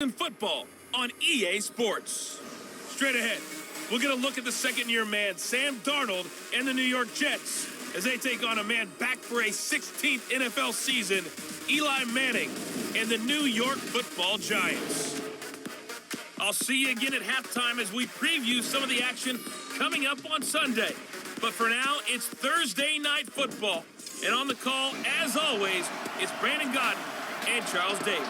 in football on EA Sports. Straight ahead, we're going to look at the second-year man, Sam Darnold, and the New York Jets as they take on a man back for a 16th NFL season, Eli Manning, and the New York Football Giants. I'll see you again at halftime as we preview some of the action coming up on Sunday. But for now, it's Thursday Night Football. And on the call, as always, is Brandon Godden and Charles Davis.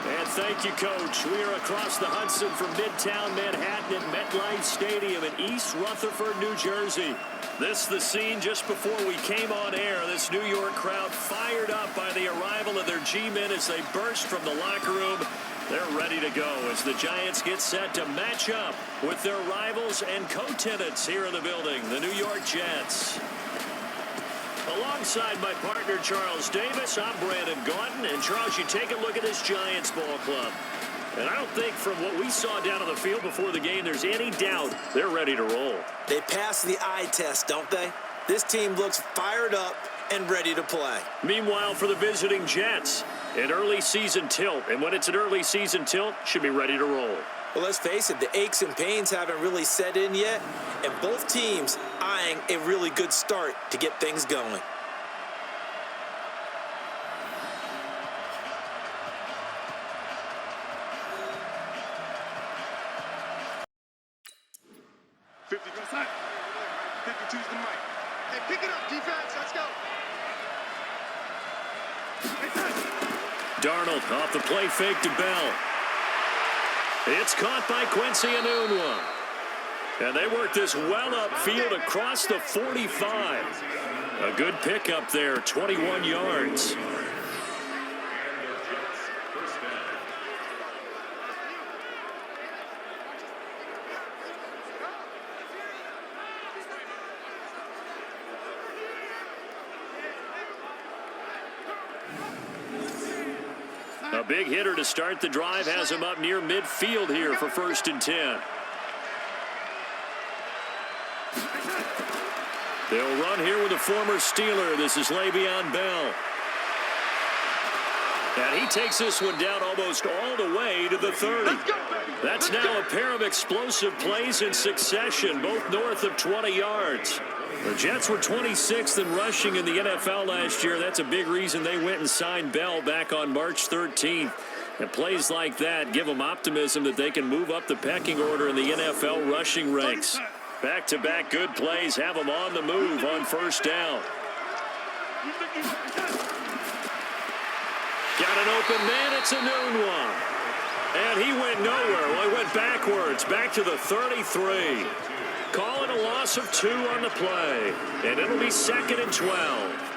And thank you, Coach. We are across the Hudson from Midtown Manhattan at MetLife Stadium in East Rutherford, New Jersey. This is the scene just before we came on air. This New York crowd fired up by the arrival of their G-men as they burst from the locker room. They're ready to go as the Giants get set to match up with their rivals and co-tenants here in the building, the New York Jets. Alongside my partner, Charles Davis, I'm Brandon Godden. And, Charles, you take a look at this Giants ball club. And I don't think from what we saw down on the field before the game there's any doubt they're ready to roll. They passed the eye test, don't they? This team looks fired up and ready to play. Meanwhile, for the visiting Jets, an early season tilt. And when it's an early season tilt, should be ready to roll. Well, let's face it, the aches and pains haven't really set in yet, and both teams eyeing a really good start to get things going. Side. 52's the mic. Hey, pick it up, defense. Let's go. Darnold off the play fake to Bell. It's caught by Quincy Enunwa. And they work this well upfield across the 45. A good pickup there, 21 yards. A big hitter to start the drive has him up near midfield here for 1st and 10. They'll run here with a former Steeler. This is Le'Veon Bell. And he takes this one down almost all the way to the 30. That's now a pair of explosive plays in succession, both north of 20 yards. The Jets were 26th in rushing in the NFL last year. That's a big reason they went and signed Bell back on March 13th. And plays like that give them optimism that they can move up the pecking order in the NFL rushing ranks. Back-to-back good plays have them on the move on 1st down. Got an open man. It's Enunwa. And he went nowhere. Well, he went backwards, back to the 33. Call it a loss of 2 on the play. And it'll be 2nd and 12.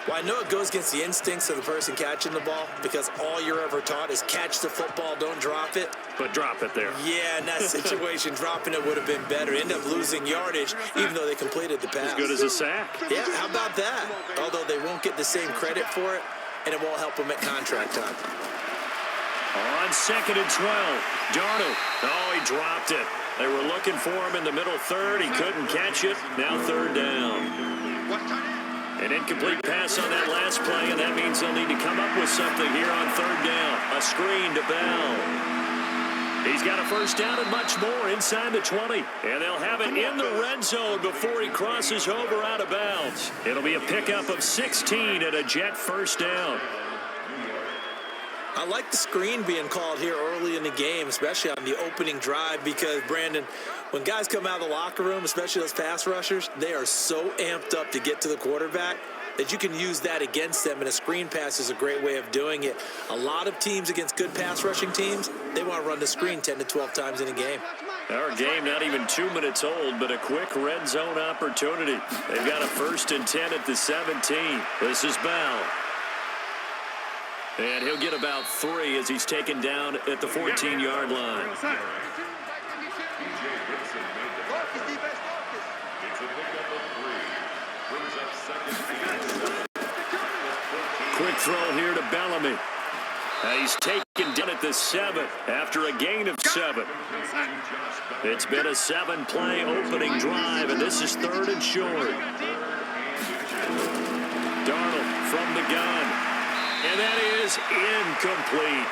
Well, I know it goes against the instincts of the person catching the ball because all you're ever taught is catch the football, don't drop it. But drop it there. Yeah, in that situation, dropping it would have been better. End up losing yardage, even though they completed the pass. As good as a sack. Yeah, how about that? Although they won't get the same credit for it, and it won't help them at contract time. On 2nd and 12, Darnold. Oh, he dropped it. They were looking for him in the middle third. He couldn't catch it. Now 3rd down. An incomplete pass on that last play, and that means they'll need to come up with something here on 3rd down. A screen to Bell. He's got a 1st down and much more inside the 20. And they'll have it in the red zone before he crosses over out of bounds. It'll be a pickup of 16 and a Jet 1st down. I like the screen being called here early in the game, especially on the opening drive, because, Brandon, when guys come out of the locker room, especially those pass rushers, they are so amped up to get to the quarterback that you can use that against them, and a screen pass is a great way of doing it. A lot of teams against good pass rushing teams, they want to run the screen 10 to 12 times in a game. Our game not even 2 minutes old, but a quick red zone opportunity. They've got a 1st and 10 at the 17. This is Bell. And he'll get about 3 as he's taken down at the 14-yard line. Quick throw here to Bellamy. He's taken down at the 7 after a gain of 7. It's been a 7-play opening drive, and this is 3rd and short. Darnold from the gun. And that is incomplete.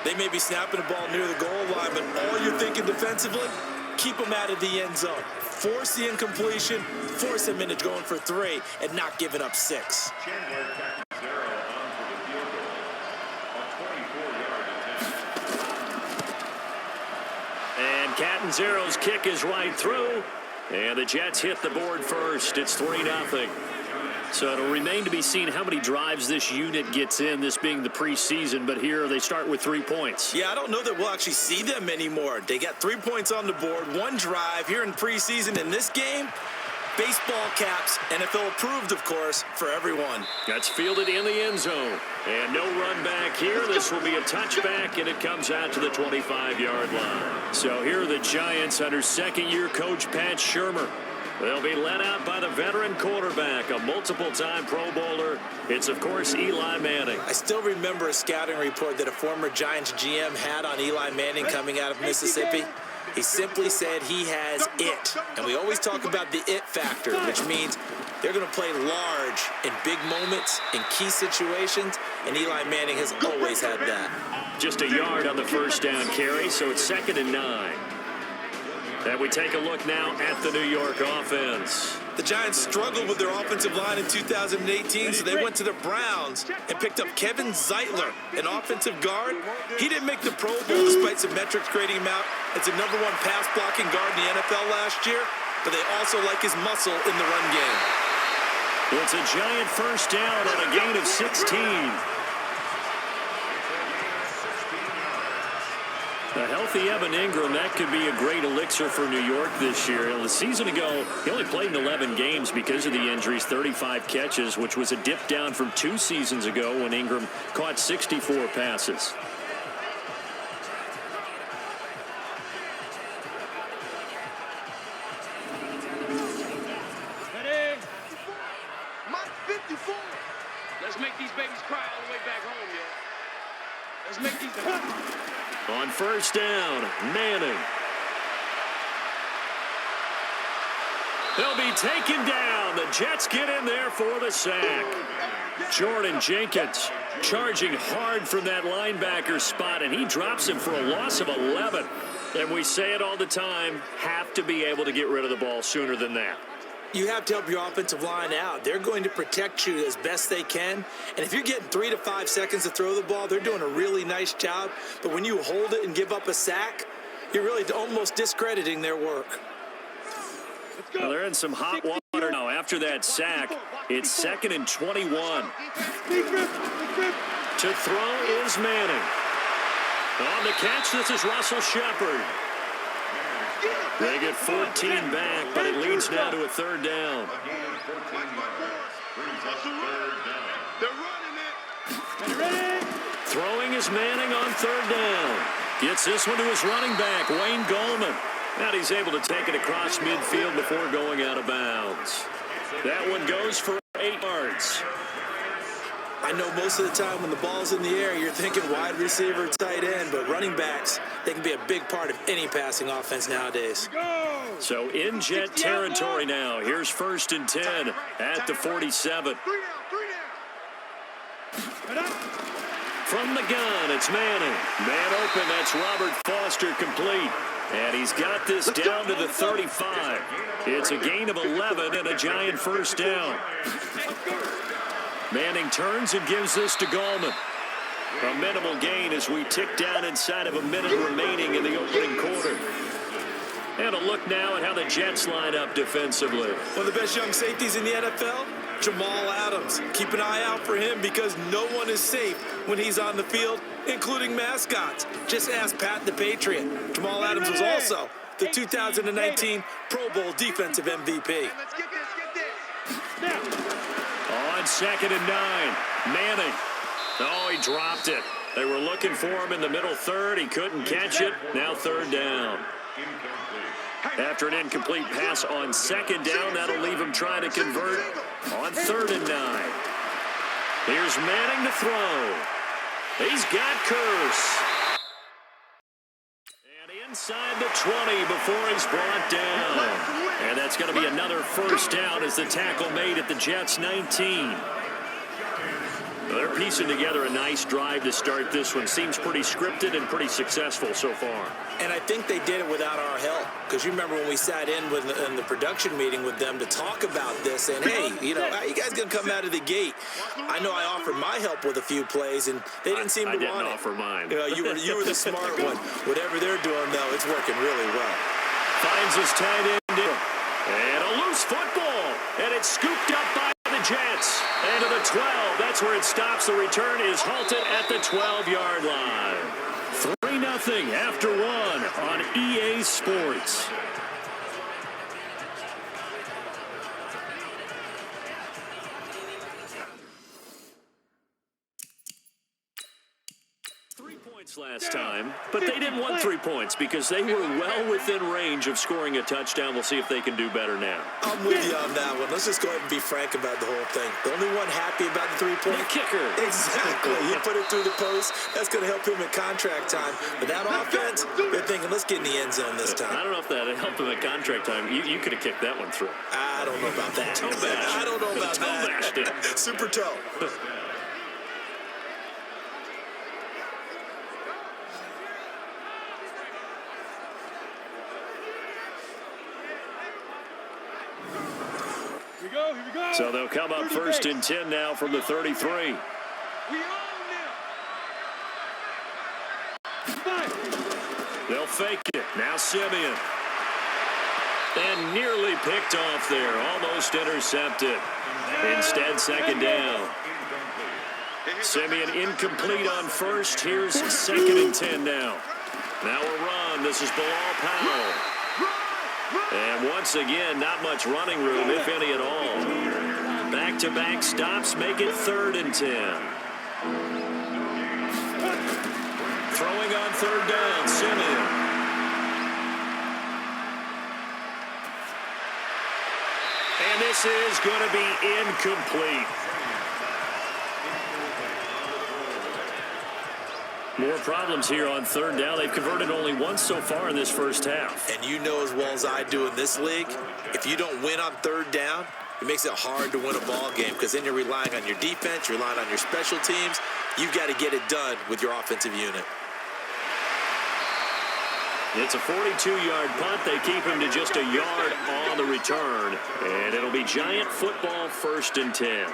They may be snapping the ball near the goal line, but all you're thinking defensively, keep them out of the end zone. Force the incompletion, force them into going for 3, and not giving up 6. And Catanzaro's kick is right through, and the Jets hit the board first. It's 3-0. So it'll remain to be seen how many drives this unit gets in, this being the preseason, but here they start with 3 points. Yeah, I don't know that we'll actually see them anymore. They got 3 points on the board, 1 drive here in preseason. In this game, baseball caps, NFL approved, of course, for everyone. That's fielded in the end zone. And no run back here. This will be a touchback, and it comes out to the 25-yard line. So here are the Giants under second-year coach Pat Shurmur. They'll be led out by the veteran quarterback, a multiple-time Pro Bowler. It's, of course, Eli Manning. I still remember a scouting report that a former Giants GM had on Eli Manning coming out of Mississippi. He simply said he has it. And we always talk about the it factor, which means they're going to play large in big moments, in key situations, and Eli Manning has always had that. Just a yard on the first down carry, so it's 2nd and 9. And we take a look now at the New York offense. The Giants struggled with their offensive line in 2018, so they went to the Browns and picked up Kevin Zeitler, an offensive guard. He didn't make the Pro Bowl despite some metrics grading him out as the #1 pass-blocking guard in the NFL last year, but they also like his muscle in the run game. It's a Giant first down on a gain of 16. A healthy Evan Ingram, that could be a great elixir for New York this year. A season ago, he only played in 11 games because of the injuries, 35 catches, which was a dip down from 2 seasons ago when Ingram caught 64 passes. Ready? Mike 54. Let's make these babies cry all the way back home, yeah. Let's make these... On first down, Manning. They'll be taken down. The Jets get in there for the sack. Jordan Jenkins charging hard from that linebacker spot, and he drops him for a loss of 11. And we say it all the time, have to be able to get rid of the ball sooner than that. You have to help your offensive line out. They're going to protect you as best they can. And if you're getting 3 to 5 seconds to throw the ball, they're doing a really nice job. But when you hold it and give up a sack, you're really almost discrediting their work. Well, they're in some hot water now. After that sack, it's 2nd and 21. To throw is Manning. On the catch, this is Russell Shepard. They get 14 back, but it leads now to a 3rd down. Throwing is Manning on 3rd down. Gets this one to his running back, Wayne Gallman. And he's able to take it across midfield before going out of bounds. That one goes for 8 yards. I know most of the time when the ball's in the air, you're thinking wide receiver, tight end, but running backs, they can be a big part of any passing offense nowadays. So in Jet territory now. Here's 1st and 10 at the 47. From the gun, it's Manning. Man open, that's Robert Foster complete. And he's got this down to the 35. It's a gain of 11 and a Giant first down. Manning turns and gives this to Gallman. A minimal gain as we tick down inside of a minute remaining in the opening quarter. And a look now at how the Jets line up defensively. One of the best young safeties in the NFL, Jamal Adams. Keep an eye out for him because no one is safe when he's on the field, including mascots. Just ask Pat the Patriot. Jamal Adams was also the 2019 Pro Bowl Defensive MVP. Let's get this. On 2nd and 9, Manning. Oh, he dropped it. They were looking for him in the middle 3rd. He couldn't catch it. Now 3rd down. After an incomplete pass on 2nd down, that'll leave him trying to convert on 3rd and 9. Here's Manning to throw. He's got Curse. And inside the 20 before he's brought down. And that's going to be another first down as the tackle made at the Jets' 19. Well, they're piecing together a nice drive to start this one. Seems pretty scripted and pretty successful so far. And I think they did it without our help. Because you remember when we sat in the production meeting with them to talk about this, and hey, you know, how you guys going to come out of the gate? I know I offered my help with a few plays, and they didn't seem to want it. I didn't offer mine. You know, you were the smart one. Whatever they're doing, though, it's working really well. Finds his tight end. And a loose football. And it's scooped up by the Jets. And to the 12. That's where it stops. The return is halted at the 12-yard line. 3-0 after 1 on EA Sports. Last time, but they didn't want 3 points because they were well within range of scoring a touchdown. We'll see if they can do better now. I'm with you on that one. Let's just go ahead and be frank about the whole thing. The only one happy about the 3-point kicker. Exactly. He put it through the post. That's going to help him in contract time. But that offense, they're thinking, let's get in the end zone this time. I don't know if that helped him at contract time. You could have kicked that one through. I don't know about that. I don't know about that. Super toe. Here we go. So they'll come up 1st and 10 now from the 33. We own them. They'll fake it. Now Simeon. And nearly picked off there. Almost intercepted. Instead, 2nd down. Simeon incomplete on 1st. Here's 2nd and 10 now. Now a run. This is Bilal Powell. And once again, not much running room, if any at all. Back-to-back stops make it 3rd and 10. Throwing on 3rd down, Simeon. And this is going to be incomplete. More problems here on 3rd down. They've converted only once so far in this first half. And you know as well as I do in this league, if you don't win on 3rd down, it makes it hard to win a ball game because then you're relying on your defense, you're relying on your special teams. You've got to get it done with your offensive unit. It's a 42-yard punt. They keep him to just a yard on the return. And it'll be Giant football 1st and 10.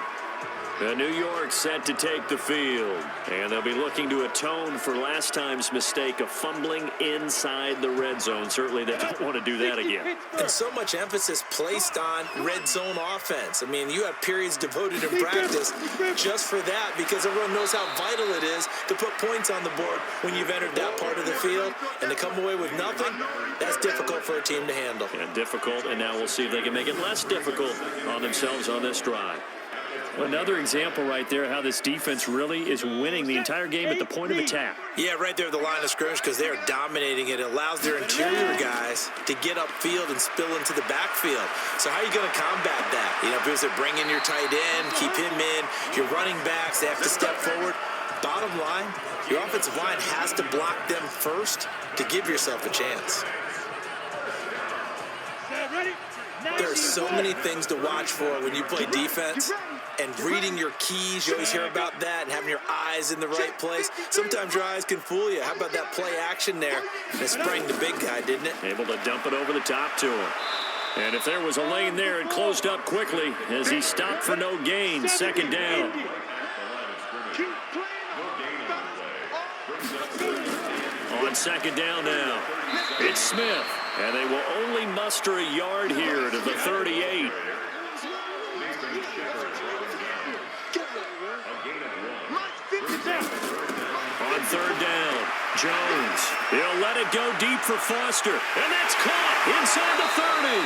New York set to take the field, and they'll be looking to atone for last time's mistake of fumbling inside the red zone. Certainly they don't want to do that again. And so much emphasis placed on red zone offense. I mean, you have periods devoted in practice just for that because everyone knows how vital it is to put points on the board when you've entered that part of the field. And to come away with nothing, that's difficult for a team to handle. And difficult, and now we'll see if they can make it less difficult on themselves on this drive. Another example right there how this defense really is winning the entire game at the point of attack. Yeah, right there at the line of scrimmage because they are dominating it. It allows their interior guys to get upfield and spill into the backfield. So how are you going to combat that? You know, because they bring in your tight end, keep him in. Your running backs, they have to step forward. Bottom line, your offensive line has to block them first to give yourself a chance. There are so many things to watch for when you play defense. And reading your keys, you always hear about that, and having your eyes in the right place. Sometimes your eyes can fool you. How about that play action there? And it sprang the big guy, didn't it? Able to dump it over the top to him. And if there was a lane there, it closed up quickly as he stopped for no gain. 2nd down. On 2nd down now, it's Smith. And they will only muster a yard here to the 38. On 3rd down, Jones. He'll let it go deep for Foster. And that's caught inside the 30.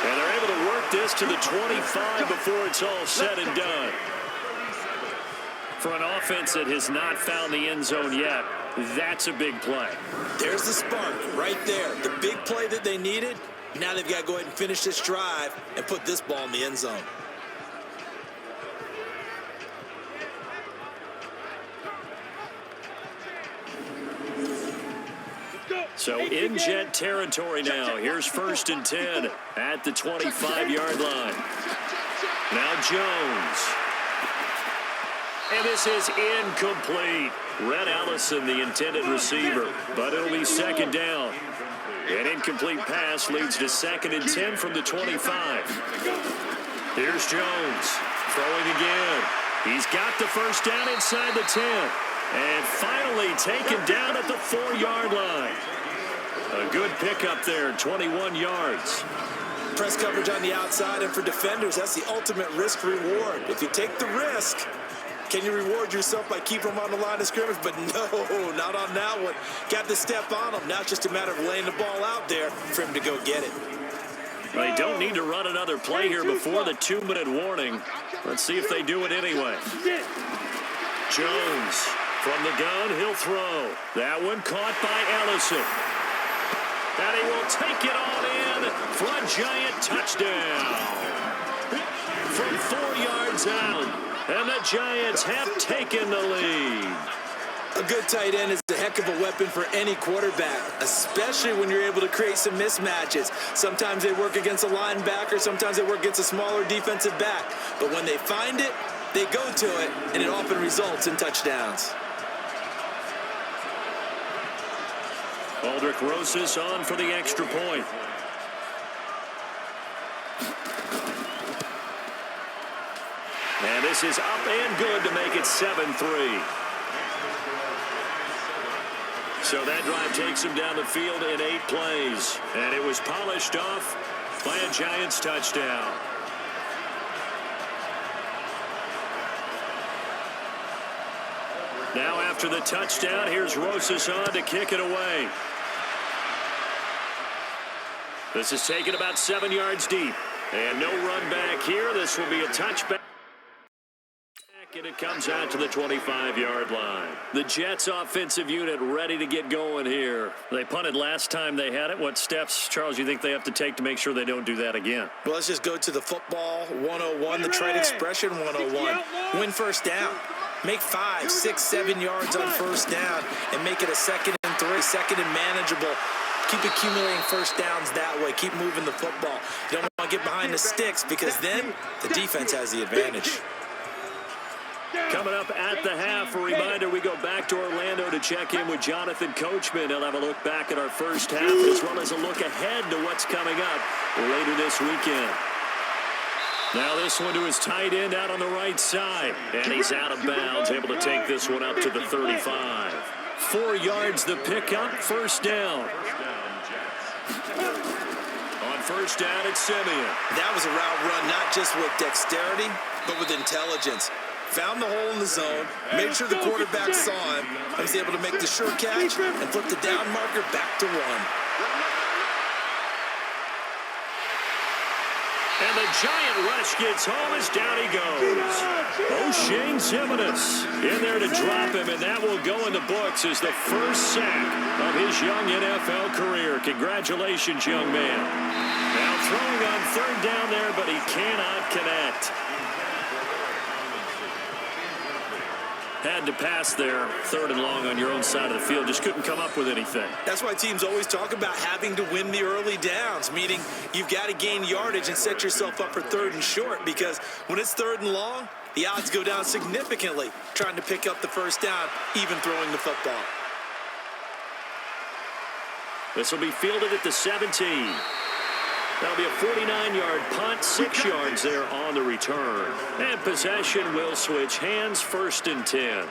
And they're able to work this to the 25 before it's all said and done. For an offense that has not found the end zone yet, that's a big play. There's the spark right there. The big play that they needed. Now they've got to go ahead and finish this drive and put this ball in the end zone. So in Jet territory now. Here's 1st and 10 at the 25-yard line. Now Jones. And this is incomplete. Red Allison, the intended receiver, but it'll be second down. An incomplete pass leads to 2nd and 10 from the 25. Here's Jones throwing again. He's got the first down inside the 10. And finally taken down at the 4-yard line. A good pickup there, 21 yards. Press coverage on the outside, and for defenders, that's the ultimate risk-reward. If you take the risk, can you reward yourself by keeping them on the line of scrimmage? But no, not on that one. Got the step on them. Now it's just a matter of laying the ball out there for him to go get it. They don't need to run another play here before the 2-minute warning. Let's see if they do it anyway. Jones from the gun, he'll throw. That one caught by Allison. And he will take it all in for a giant touchdown. From 4 yards out, and the Giants have taken the lead. A good tight end is a heck of a weapon for any quarterback, especially when you're able to create some mismatches. Sometimes they work against a linebacker, sometimes they work against a smaller defensive back. But when they find it, they go to it, and it often results in touchdowns. Aldrich Rosas on for the extra point. And this is up and good to make it 7-3. So that drive takes him down the field in 8 plays. And it was polished off by a Giants touchdown. Now after the touchdown, here's Rosas on to kick it away. This is taken about 7 yards deep. And no run back here. This will be a touchback. And it comes out to the 25-yard line. The Jets offensive unit ready to get going here. They punted last time they had it. What steps, Charles, you think they have to take to make sure they don't do that again? Well, let's just go to the football 101, the trade expression 101. Win first down. Make 5, 6, 7 yards on first down and make it a 2nd and 3, 2nd and manageable. Keep accumulating first downs that way. Keep moving the football. You don't want to get behind the sticks because then the defense has the advantage. Coming up at the half, a reminder, we go back to Orlando to check in with Jonathan Coachman. He'll have a look back at our first half as well as a look ahead to what's coming up later this weekend. Now this one to his tight end out on the right side. And he's out of bounds, able to take this one up to the 35. 4 yards the pickup, first down. On first down, it's Simeon. That was a route run, not just with dexterity, but with intelligence. Found the hole in the zone, made sure the quarterback saw him, and was able to make the sure catch and flip the down marker back to 1. And the giant rush gets home as down he goes. O'Shane Zimenez in there to drop him, and that will go in the books as the first sack of his young NFL career. Congratulations, young man. Now throwing on third down there, but he cannot connect. Had to pass there, 3rd and long on your own side of the field. Just couldn't come up with anything. That's why teams always talk about having to win the early downs, meaning you've got to gain yardage and set yourself up for 3rd and short, because when it's 3rd and long, the odds go down significantly trying to pick up the first down, even throwing the football. This will be fielded at the 17. That'll be a 49-yard punt, 6 yards there on the return. And possession will switch hands, 1st and 10.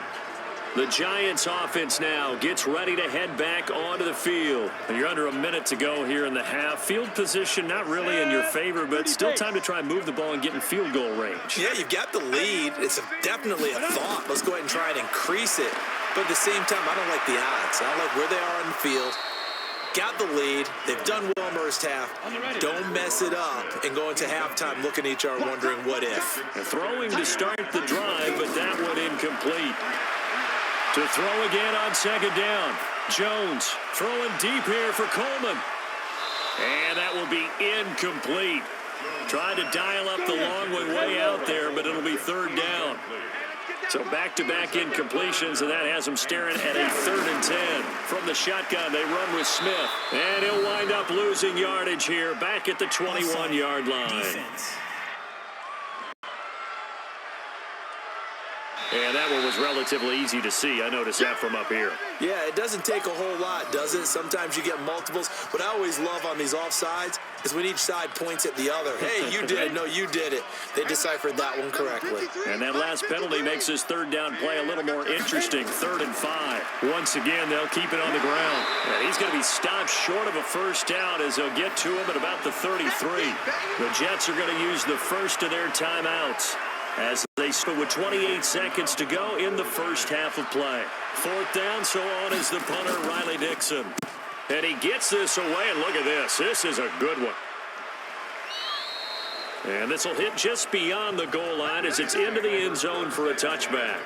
The Giants offense now gets ready to head back onto the field. And you're under a minute to go here in the half. Field position not really in your favor, but still time to try and move the ball and get in field goal range. Yeah, you've got the lead. It's definitely a thought. Let's go ahead and try and increase it. But at the same time, I don't like the odds. I don't like where they are on the field. Got the lead. They've done well first half. Don't mess it up and go into halftime looking at each other wondering what if. Throwing to start the drive, but that one incomplete. To throw again on 2nd down. Jones throwing deep here for Coleman. And that will be incomplete. Trying to dial up the long way out there, but it'll be 3rd down. So back-to-back incompletions, and that has them staring at a 3rd and 10. From the shotgun, they run with Smith. And he'll wind up losing yardage here, back at the 21-yard line. And that was relatively easy to see. I noticed that from up here. Yeah, it doesn't take a whole lot, does it? Sometimes you get multiples. What I always love on these offsides is when each side points at the other. Hey, you did it. No, you did it. They deciphered that one correctly. And that last penalty makes this third down play a little more interesting. 3rd and 5. Once again, they'll keep it on the ground. And he's going to be stopped short of a first down as they'll get to him at about the 33. The Jets are going to use the first of their timeouts as they still with 28 seconds to go in the first half of play. 4th down, so on is the punter, Riley Dixon. And he gets this away, and look at this. This is a good one. And this will hit just beyond the goal line as it's into the end zone for a touchback.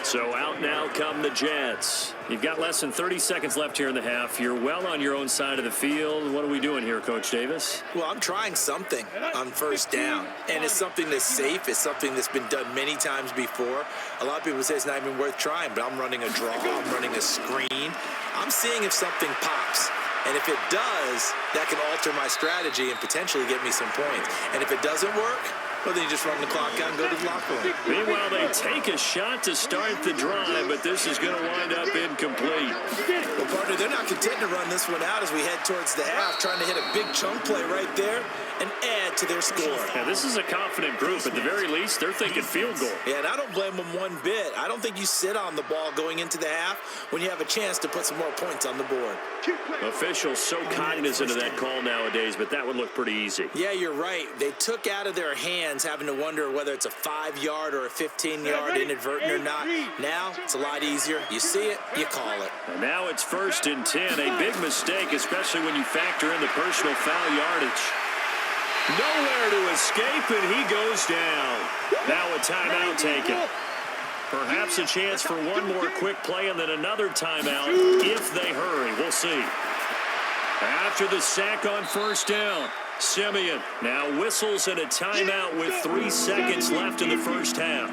So out now come the Jets. You've got less than 30 seconds left here in the half. You're well on your own side of the field. What are we doing here, Coach Davis? Well, I'm trying something on first down. And it's something that's safe. It's something that's been done many times before. A lot of people say it's not even worth trying, but I'm running a draw. I'm running a screen. I'm seeing if something pops. And if it does, that can alter my strategy and potentially get me some points. And if it doesn't work, well, then you just run the clock out and go to the locker room. Meanwhile, they take a shot to start the drive, but this is going to wind up incomplete. Well, partner, they're not content to run this one out as we head towards the half, trying to hit a big chunk play right there and add to their score. Yeah, this is a confident group. At the very least, they're thinking field goal. Yeah, and I don't blame them one bit. I don't think you sit on the ball going into the half when you have a chance to put some more points on the board. Officials so cognizant of that call nowadays, but that would look pretty easy. Yeah, you're right. They took out of their hands having to wonder whether it's a 5-yard or a 15-yard inadvertent or not. Now, it's a lot easier. You see it, you call it. And now it's 1st and 10. A big mistake, especially when you factor in the personal foul yardage. Nowhere to escape, and he goes down. Now a timeout taken. Perhaps a chance for one more quick play and then another timeout if they hurry. We'll see. After the sack on first down, Simeon now whistles in a timeout with 3 seconds left in the first half.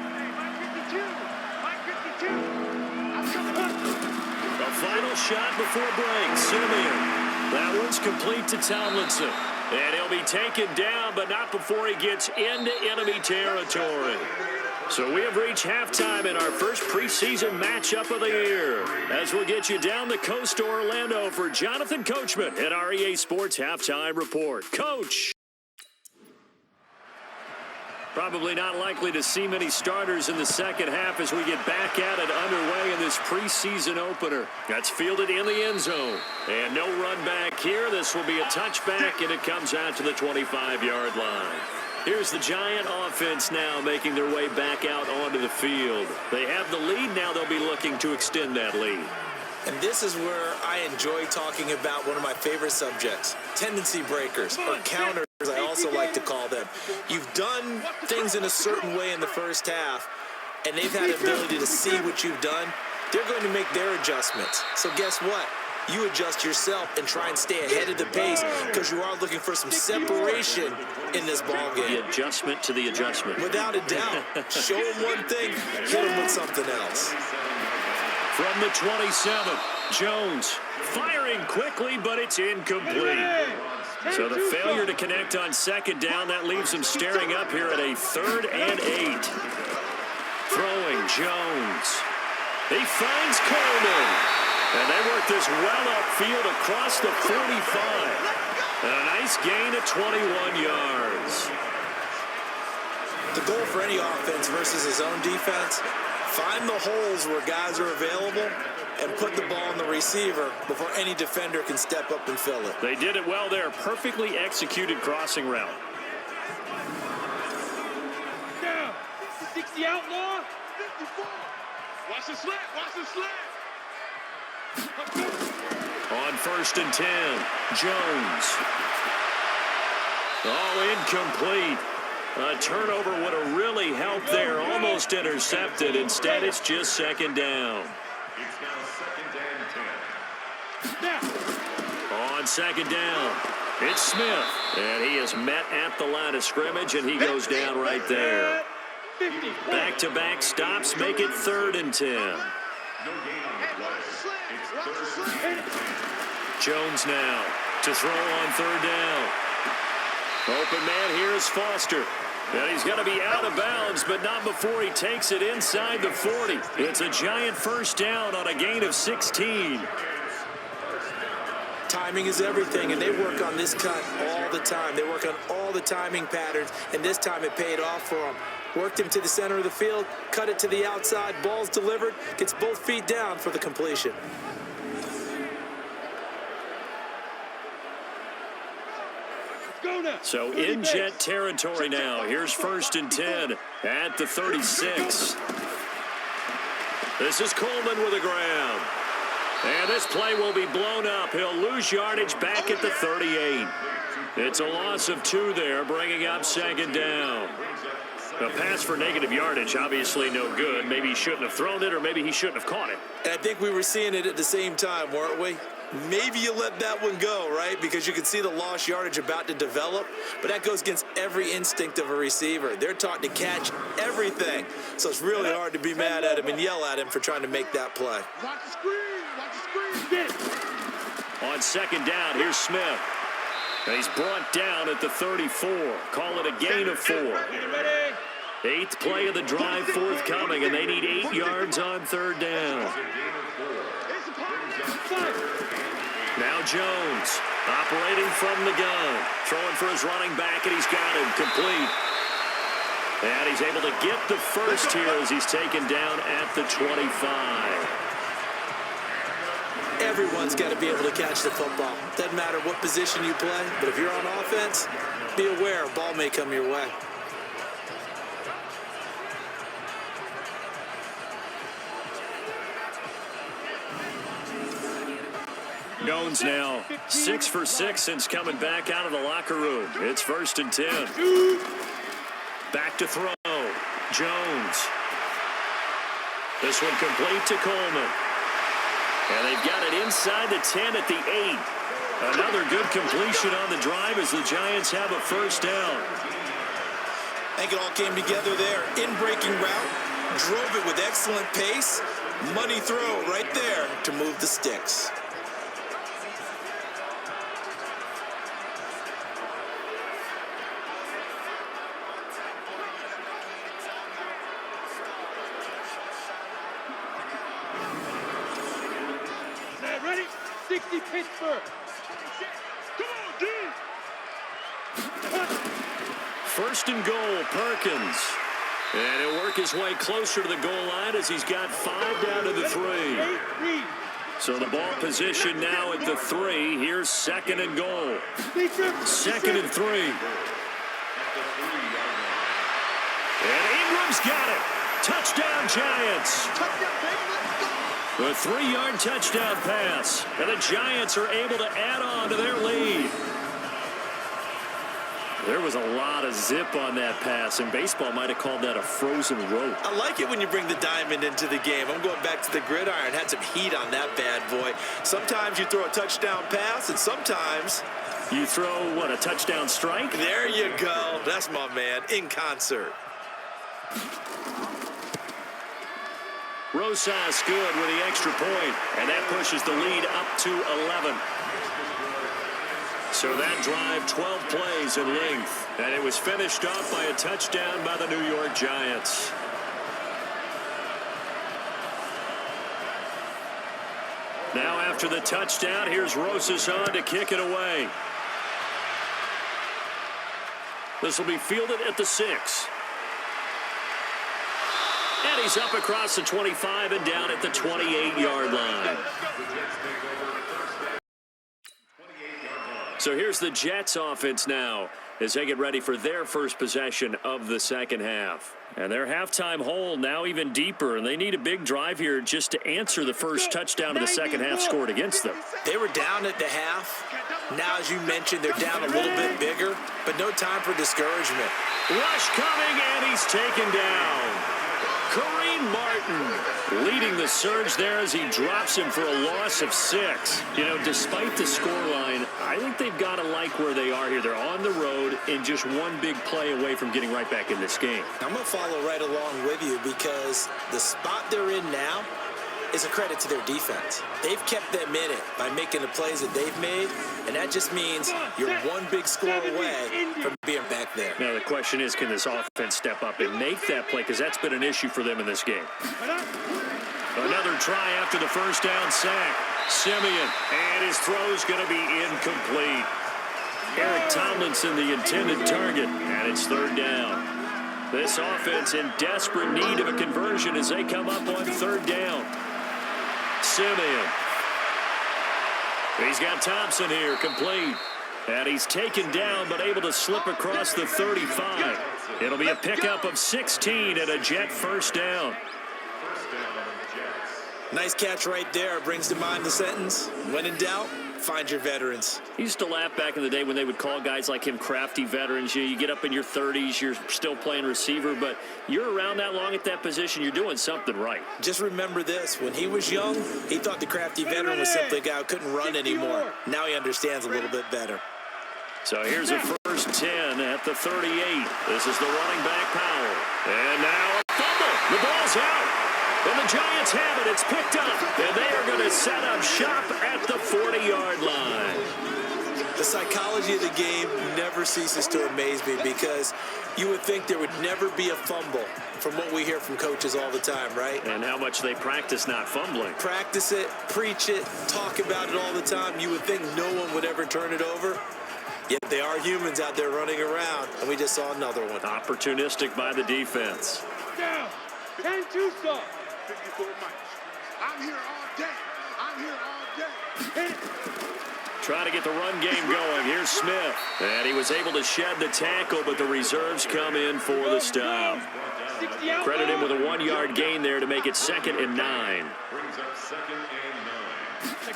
The final shot before break, Simeon. That one's complete to Tomlinson. And he'll be taken down, but not before he gets into enemy territory. So we have reached halftime in our first preseason matchup of the year. As we'll get you down the coast to Orlando for Jonathan Coachman at our EA Sports Halftime Report. Coach! Probably not likely to see many starters in the second half as we get back at it underway in this preseason opener. That's fielded in the end zone. And no run back here. This will be a touchback, and it comes out to the 25-yard line. Here's the Giant offense now making their way back out onto the field. They have the lead. Now they'll be looking to extend that lead. And this is where I enjoy talking about one of my favorite subjects, tendency breakers, or counters, I also like to call them. You've done things in a certain way in the first half, and they've had the ability to see what you've done. They're going to make their adjustments. So guess what? You adjust yourself and try and stay ahead of the pace because you are looking for some separation in this ball game. The adjustment to the adjustment. Without a doubt. Show them one thing, hit them with something else. From the 27, Jones firing quickly, but it's incomplete. So the failure to connect on second down, that leaves him staring up here at a 3rd and 8. Throwing Jones. He finds Coleman. And they work this well upfield across the 45. And a nice gain of 21 yards. The goal for any offense versus his own defense, find the holes where guys are available and put the ball in the receiver before any defender can step up and fill it. They did it well there. Perfectly executed crossing route. Down. 60 outlaw. 54. Watch the slant. Watch the slant. On 1st and 10, Jones. Oh, incomplete. A turnover would have really helped there. Almost intercepted. Instead, it's just second down. It's now 2nd and 10. On second down, it's Smith. And he is met at the line of scrimmage, and he goes down right there. Back-to-back stops make it 3rd and 10. No gain on the play. It's 3rd and 10. Jones now to throw on 3rd down. Open man here is Foster. And he's going to be out of bounds, but not before he takes it inside the 40. It's a giant first down on a gain of 16. Timing is everything, and they work on this cut all the time. They work on all the timing patterns, and this time it paid off for them. Worked him to the center of the field, cut it to the outside, ball's delivered, gets both feet down for the completion. So in Jet territory now. Here's 1st and 10 at the 36. This is Coleman with a grab. And this play will be blown up. He'll lose yardage back at the 38. It's a loss of 2 there, bringing up 2nd down. A pass for negative yardage, obviously no good. Maybe he shouldn't have thrown it, or maybe he shouldn't have caught it. And I think we were seeing it at the same time, weren't we? Maybe you let that one go, right? Because you can see the lost yardage about to develop. But that goes against every instinct of a receiver. They're taught to catch everything. So it's really hard to be mad at him and yell at him for trying to make that play. Watch the screen. Watch the screen. On 2nd down, here's Smith. And he's brought down at the 34. Call it a gain of 4. 8th play of the drive forthcoming, and they need 8 yards on 3rd down. Now Jones operating from the gun, throwing for his running back, and he's got him complete. And he's able to get the first here as he's taken down at the 25. Everyone's got to be able to catch the football. Doesn't matter what position you play, but if you're on offense, be aware a ball may come your way. Jones now 6 for 6 since coming back out of the locker room. It's 1st and 10. Back to throw. Jones. This one complete to Coleman. And they've got it inside the 10 at the 8. Another good completion on the drive as the Giants have a first down. I think it all came together there. In-breaking route, drove it with excellent pace. Money throw right there to move the sticks. Ready? 60 Pittsburgh. Come on, D. 1st and goal, Perkins. And he'll work his way closer to the goal line as he's got 5 down to the 3. So the ball position now at the 3. Here's 2nd and goal. 2nd and 3. And Ingram's got it. Touchdown, Giants. Touchdown, baby. Let's go. A 3-yard touchdown pass. And the Giants are able to add on to their lead. There was a lot of zip on that pass, and baseball might have called that a frozen rope. I like it when you bring the diamond into the game. I'm going back to the gridiron. Had some heat on that bad boy. Sometimes you throw a touchdown pass, and sometimes you throw, what, a touchdown strike? There you go. That's my man, in concert. Rosas good with the extra point, and that pushes the lead up to 11. So that drive, 12 plays in length, and it was finished off by a touchdown by the New York Giants. Now after the touchdown, here's Rosas on to kick it away. This will be fielded at the 6. And he's up across the 25 and down at the 28-yard line. So here's the Jets offense now as they get ready for their first possession of the second half. And their halftime hole now even deeper, and they need a big drive here just to answer the first touchdown of the second half scored against them. They were down at the half. Now, as you mentioned, they're down a little bit bigger, but no time for discouragement. Rush coming, and he's taken down. Kareem Martin leading the surge there as he drops him for a loss of 6. You know, despite the scoreline, I think they've got to like where they are here. They're on the road and just one big play away from getting right back in this game. I'm going to follow right along with you because the spot they're in now, is a credit to their defense. They've kept them in it by making the plays that they've made, and that just means you're one big score away from being back there. Now the question is, can this offense step up and make that play? Because that's been an issue for them in this game. Another try after the first down sack. Simeon, and his throw's going to be incomplete. Eric Tomlinson, the intended target, and it's third down. This offense in desperate need of a conversion as they come up on third down. Simeon. He's got Thompson here, complete. And he's taken down, but able to slip across the 35. It'll be a pickup of 16 and a Jet first down. Nice catch right there. Brings to mind the sentence, when in doubt, find your veterans. He used to laugh back in the day when they would call guys like him crafty veterans. You get up in your 30s, you're still playing receiver, but you're around that long at that position, you're doing something right. Just remember this. When he was young, he thought the crafty veteran was simply a guy who couldn't run anymore. Now he understands a little bit better. So here's a first 10 at the 38. This is the running back, Powell. And now a fumble. The ball's out. And the Giants have it. It's picked up. And they are going to set up shop at the 40-yard line. The psychology of the game never ceases to amaze me because you would think there would never be a fumble from what we hear from coaches all the time, right? And how much they practice not fumbling. Practice it, preach it, talk about it all the time. You would think no one would ever turn it over. Yet they are humans out there running around, and we just saw another one. Opportunistic by the defense. Down. 10-2 stop. 54 miles. I'm here all day. I'm here all day. Trying to get the run game going. Here's Smith. And he was able to shed the tackle, but the reserves come in for the stop. Credit him with a 1-yard gain there to make it 2nd and 9. Brings up 2nd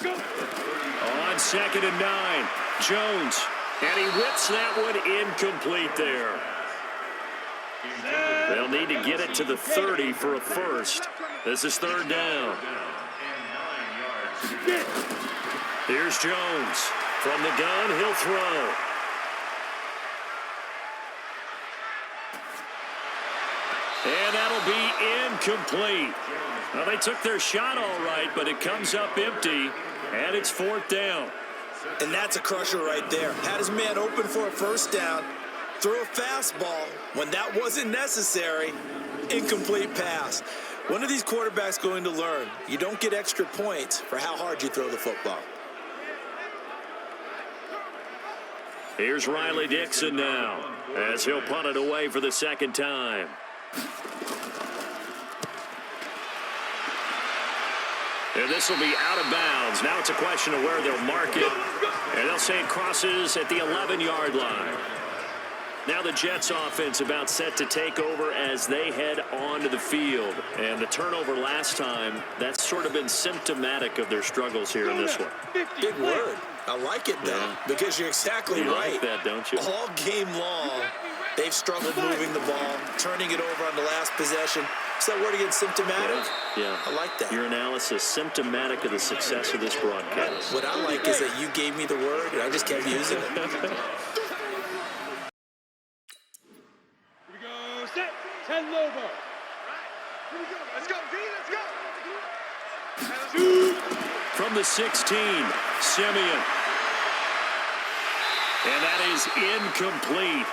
and 9. On 2nd and 9, Jones. And he whips that one incomplete there. They'll need to get it to the 30 for a first. This is third down. Here's Jones. From the gun, he'll throw. And that'll be incomplete. Well, they took their shot all right, but it comes up empty, and it's 4th down. And that's a crusher right there. Had his man open for a first down, threw a fastball when that wasn't necessary, incomplete pass. When are these quarterbacks going to learn? You don't get extra points for how hard you throw the football. Here's Riley Dixon now as he'll punt it away for the second time. And this will be out of bounds. Now it's a question of where they'll mark it. And they'll say it crosses at the 11-yard line. Now the Jets offense about set to take over as they head onto the field. And the turnover last time, that's sort of been symptomatic of their struggles here in this one. Big word. I like it, though, because you're exactly right. You like that, don't you? All game long, they've struggled moving the ball, turning it over on the last possession. Is that word again, symptomatic? Yeah. I like that. Your analysis, symptomatic of the success of this broadcast. What I like is that you gave me the word, and I just kept using it. Here we go. Set. 10 Lobo. Here we go. Let's go, D. Let's go. From the 16, Simeon. And that is incomplete.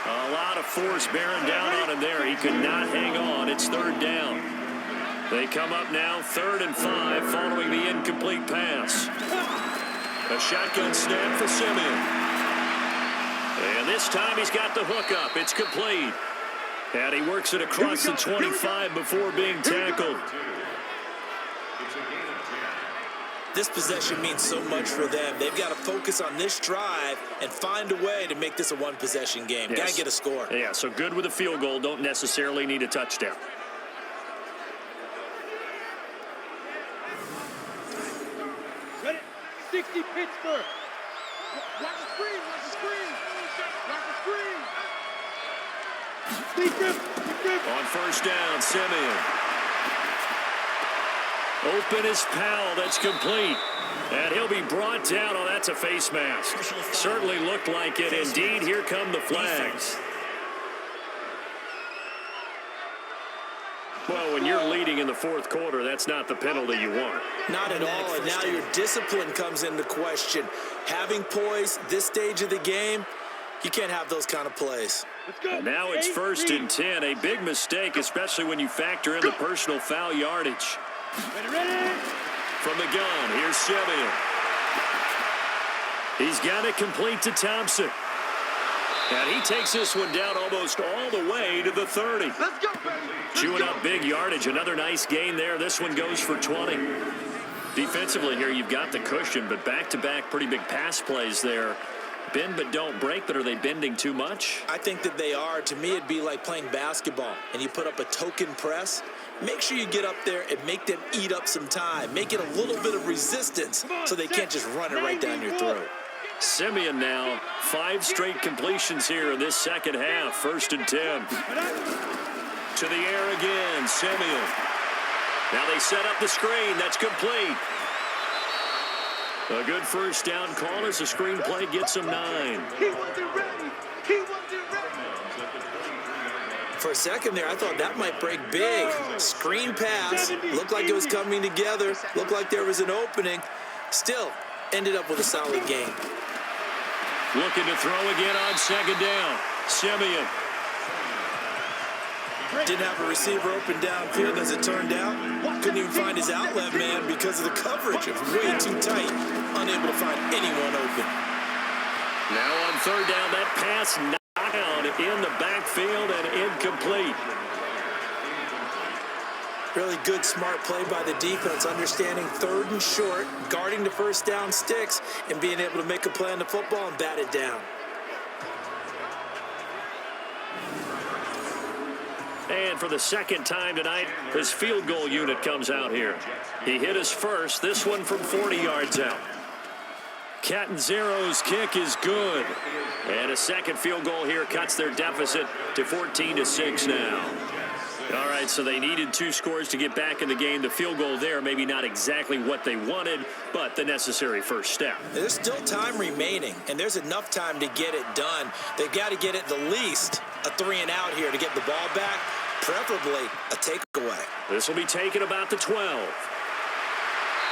A lot of force bearing down on him there. He could not hang on. It's third down. They come up now 3rd and 5 following the incomplete pass. A shotgun snap for Simeon. And this time he's got the hook up. It's complete. And he works it across the 25 before being tackled. This possession means so much for them. They've got to focus on this drive and find a way to make this a one-possession game. Yes. Got to get a score. Yeah, so good with a field goal. Don't necessarily need a touchdown. Ready? 60 Pittsburgh. Watch the screen. Watch the screen. Watch the screen. On first down, Simeon. Open is Powell. That's complete. And he'll be brought down. Oh, that's a face mask. Certainly looked like it. Indeed, here come the flags. Well, when you're leading in the fourth quarter, that's not the penalty you want. Not at all, and now your discipline comes into question. Having poise this stage of the game, you can't have those kind of plays. Now it's 1st and 10, a big mistake, especially when you factor in the personal foul yardage. From the gun, here's Simeon. He's got it complete to Thompson. And he takes this one down almost all the way to the 30. Let's go, baby. Chewing up big yardage. Another nice gain there. This one goes for 20. Defensively here, you've got the cushion, but back-to-back pretty big pass plays there. Bend but don't break, but are they bending too much? I think that they are. To me, it'd be like playing basketball, and you put up a token press. Make sure you get up there and make them eat up some time. Make it a little bit of resistance so they can't just run it right down your throat. Simeon now, 5 straight completions here in this second half. 1st and 10. To the air again, Simeon. Now they set up the screen. That's complete. A good first down call as the screenplay gets him 9. He wasn't ready. He wasn't ready. For a second there, I thought that might break big. Screen pass. Looked like it was coming together. Looked like there was an opening. Still, ended up with a solid game. Looking to throw again on 2nd down. Simeon. Didn't have a receiver open downfield as it turned out. Couldn't even find his outlet man because of the coverage. It was way too tight. Unable to find anyone open. Now on 3rd down, that pass knocked out in the backfield and incomplete. Really good, smart play by the defense, understanding 3rd and short, guarding the first down sticks, and being able to make a play on the football and bat it down. And for the second time tonight, his field goal unit comes out here. He hit his first, this one from 40 yards out. Catanzaro's kick is good. And a second field goal here cuts their deficit to 14-6 now. All right, so they needed 2 scores to get back in the game. The field goal there, maybe not exactly what they wanted, but the necessary first step. There's still time remaining, and there's enough time to get it done. They've got to get at the least a 3 and out here to get the ball back, preferably a takeaway. This will be taken about the 12.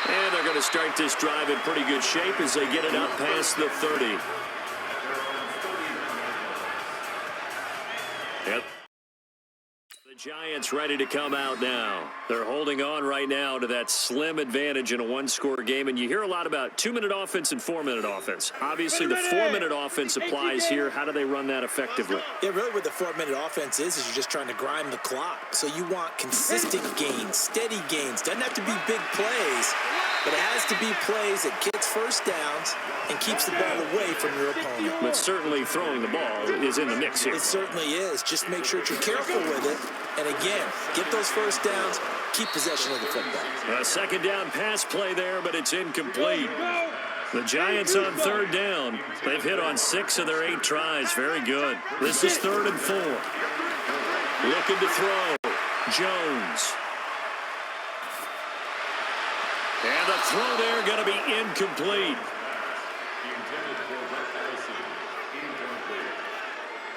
And they're going to start this drive in pretty good shape as they get it up past the 30. Yep. The Giants ready to come out now. They're holding on right now to that slim advantage in a 1-score game. And you hear a lot about 2-minute offense and 4-minute offense. Obviously, the 4-minute offense applies here. How do they run that effectively? Yeah, really what the 4-minute offense is you're just trying to grind the clock. So you want consistent gains, steady gains. Doesn't have to be big plays, but it has to be plays that gets first downs and keeps the ball away from your opponent. But certainly throwing the ball is in the mix here. It certainly is. Just make sure that you're careful with it. And again, get those first downs, keep possession of the football. A 2nd down pass play there, but it's incomplete. The Giants on 3rd down. They've hit on 6 of their 8 tries. Very good. This is 3rd and 4. Looking to throw. Jones. And the throw there going to be incomplete.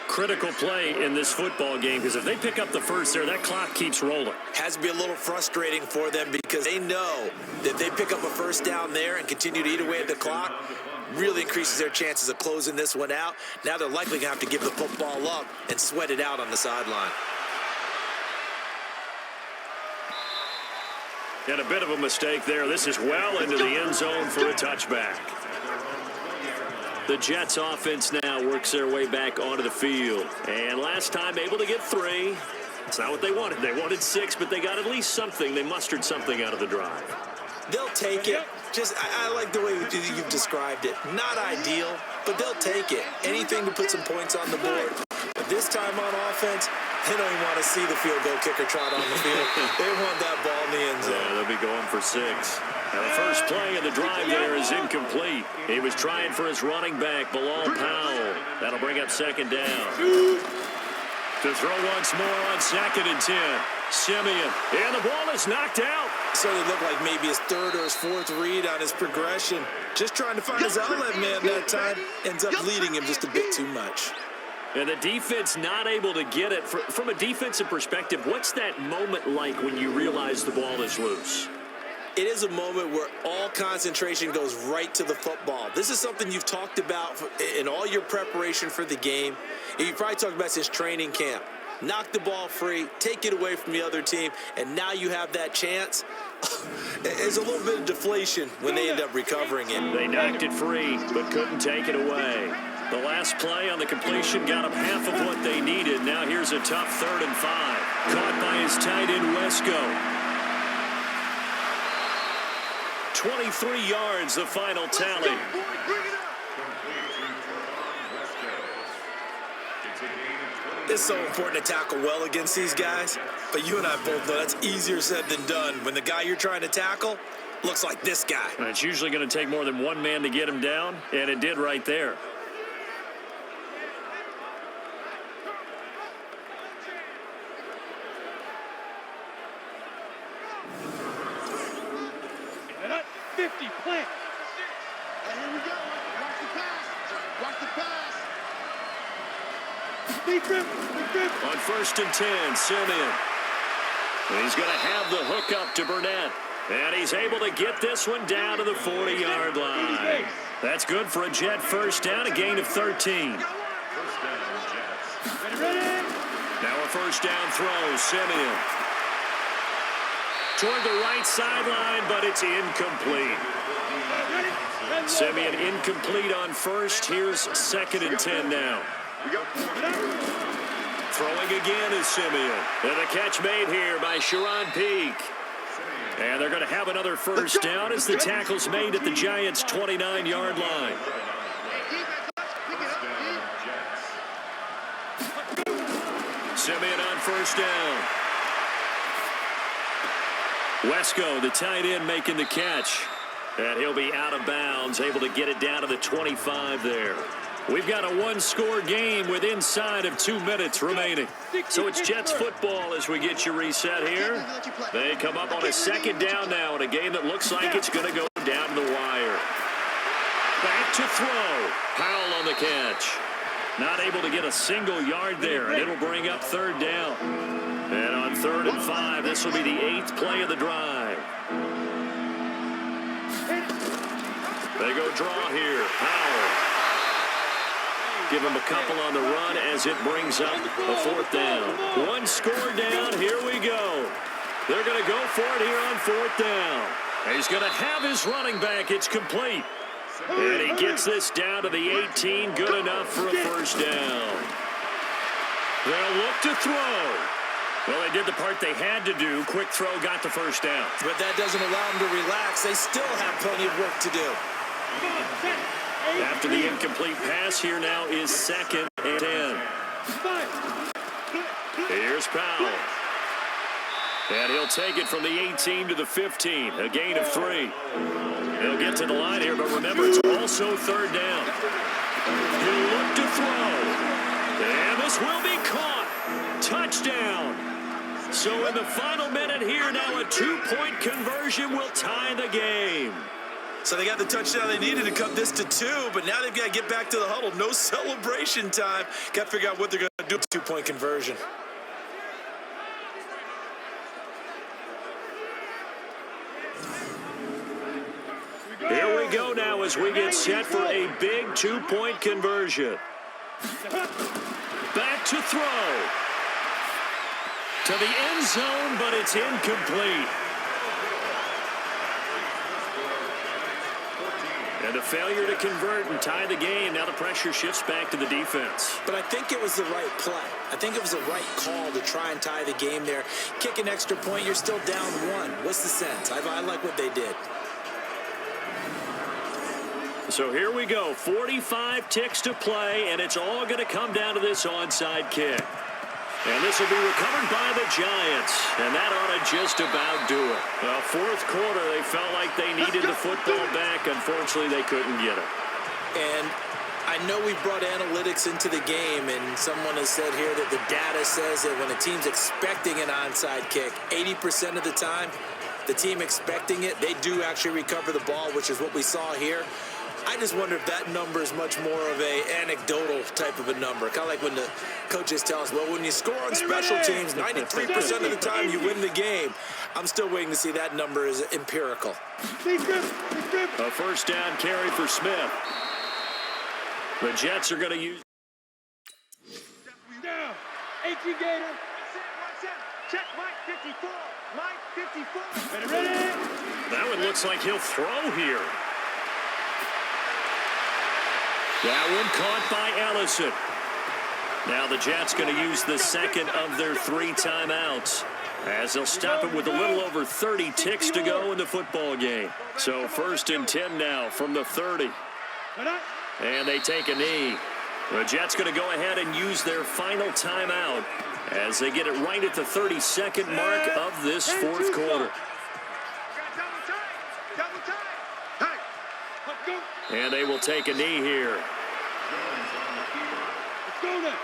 Critical play in this football game because if they pick up the first there, that clock keeps rolling. Has to be a little frustrating for them because they know that they pick up a first down there and continue to eat away at the clock, really increases their chances of closing this one out. Now they're likely going to have to give the football up and sweat it out on the sideline. And a bit of a mistake there. This is well into the end zone for a touchback. The Jets offense now works their way back onto the field. And last time able to get 3. It's not what they wanted. They wanted 6, but they got at least something. They mustered something out of the drive. They'll take it. I like the way you've described it. Not ideal, but they'll take it. Anything to put some points on the board. But this time on offense, they don't even want to see the field goal kicker trot on the field. They want that ball in the end zone. Yeah, they'll be going for 6. Now the first play of the drive there is incomplete. He was trying for his running back, Bilal Powell. That'll bring up 2nd down. To throw once more on 2nd and 10. Simeon. And the ball is knocked out. Certainly looked like maybe his 3rd or his 4th read on his progression. Just trying to find his outlet man that time. Ends up leading him just a bit too much. And the defense not able to get it. From a defensive perspective, what's that moment like when you realize the ball is loose? It is a moment where all concentration goes right to the football. This is something you've talked about in all your preparation for the game. And you probably talked about since training camp. Knock the ball free, take it away from the other team, and now you have that chance. There's a little bit of deflation when they end up recovering it. They knocked it free, but couldn't take it away. The last play on the completion got them half of what they needed. Now here's a tough 3rd and 5. Caught by his tight end, Wesco. 23 yards, the final tally. It's so important to tackle well against these guys, but you and I both know that's easier said than done when the guy you're trying to tackle looks like this guy. And it's usually going to take more than one man to get him down, and it did right there. And that 50 plant. And here we go. Watch the pass. Watch the pass. On 1st and 10, Simeon. And he's going to have the hook up to Burnett. And he's able to get this one down to the 40-yard line. That's good for a Jet first down, a gain of 13. Now a first down throw, Simeon. Toward the right sideline, but it's incomplete. Simeon incomplete on first. Here's 2nd and 10 now. Throwing again is Simeon. And the catch made here by Sharon Peak. And they're going to have another first down as the tackle's made at the Giants' 29-yard line. Simeon on first down. Wesco, the tight end, making the catch. And he'll be out of bounds, able to get it down to the 25 there. We've got a one-score game with inside of 2 minutes remaining. So it's Jets football as we get you reset here. They come up on a 2nd down now in a game that looks like it's going to go down the wire. Back to throw. Powell on the catch. Not able to get a single yard there, and it'll bring up 3rd down. And on 3rd and 5, this will be the 8th play of the drive. They go draw here. Powell. Give him a couple on the run as it brings up a 4th down. One score down. Here we go. They're going to go for it here on 4th down. He's going to have his running back. It's complete. And he gets this down to the 18. Good enough for a first down. They'll look to throw. Well, they did the part they had to do. Quick throw got the first down. But that doesn't allow them to relax. They still have plenty of work to do. After the incomplete pass, here now is 2nd and 10. Here's Powell. And he'll take it from the 18 to the 15. A gain of 3. He'll get to the line here, but remember, it's also 3rd down. He'll look to throw. And this will be caught. Touchdown. So in the final minute here, now a 2-point conversion will tie the game. So they got the touchdown they needed to cut this to 2, but now they've got to get back to the huddle. No celebration time. Got to figure out what they're going to do with 2-point conversion. Here we go now as we get set for a big 2-point conversion. Back to throw. To the end zone, but it's incomplete. And a failure to convert and tie the game. Now the pressure shifts back to the defense. But I think it was the right play. I think it was the right call to try and tie the game there. Kick an extra point, you're still down 1. What's the sense? I like what they did. So here we go. 45 ticks to play, and it's all going to come down to this onside kick. And this will be recovered by the Giants. And that ought to just about do it. Well, 4th quarter, they felt like they needed the football back. Unfortunately, they couldn't get it. And I know we brought analytics into the game, and someone has said here that the data says that when a team's expecting an onside kick, 80% of the time, the team expecting it, they do actually recover the ball, which is what we saw here. I just wonder if that number is much more of a anecdotal type of a number. Kind of like when the coaches tell us, well, when you score on special teams, 93% of the time you win the game. I'm still waiting to see that number is empirical. A first down carry for Smith. The Jets are going to use. Down. 18 Gator. Check Mike 54. Mike 54. Ready? That one looks like he'll throw here. That one caught by Ellison. Now the Jets going to use the second of their 3 timeouts, as they'll stop it with a little over 30 ticks to go in the football game. So 1st and 10 now from the 30. And they take a knee. The Jets going to go ahead and use their final timeout as they get it right at the 32nd mark of this 4th quarter. And they will take a knee here.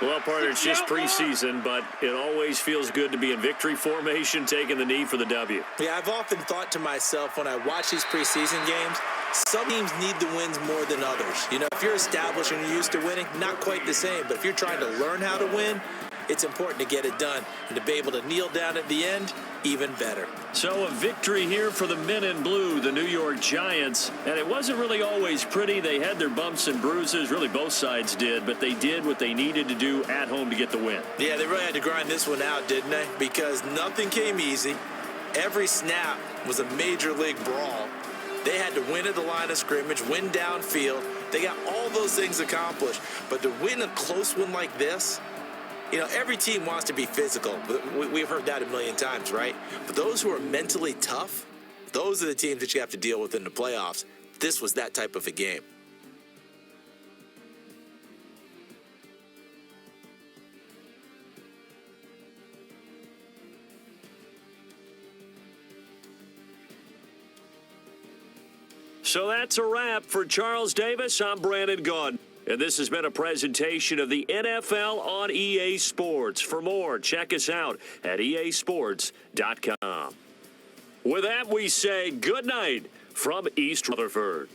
Well, partner, it's just preseason, but it always feels good to be in victory formation, taking the knee for the W. Yeah, I've often thought to myself when I watch these preseason games, some teams need the wins more than others. You know, if you're established and you're used to winning, not quite the same. But if you're trying to learn how to win, it's important to get it done. And to be able to kneel down at the end, even better. So a victory here for the men in blue, the New York Giants. And it wasn't really always pretty. They had their bumps and bruises. Really, both sides did. But they did what they needed to do at home to get the win. Yeah, they really had to grind this one out, didn't they? Because nothing came easy. Every snap was a major league brawl. They had to win at the line of scrimmage, win downfield. They got all those things accomplished. But to win a close one like this, you know, every team wants to be physical. We've heard that a million times, right? But those who are mentally tough, those are the teams that you have to deal with in the playoffs. This was that type of a game. So that's a wrap for Charles Davis. I'm Brandon Gunn. And this has been a presentation of the NFL on EA Sports. For more, check us out at easports.com. With that, we say good night from East Rutherford.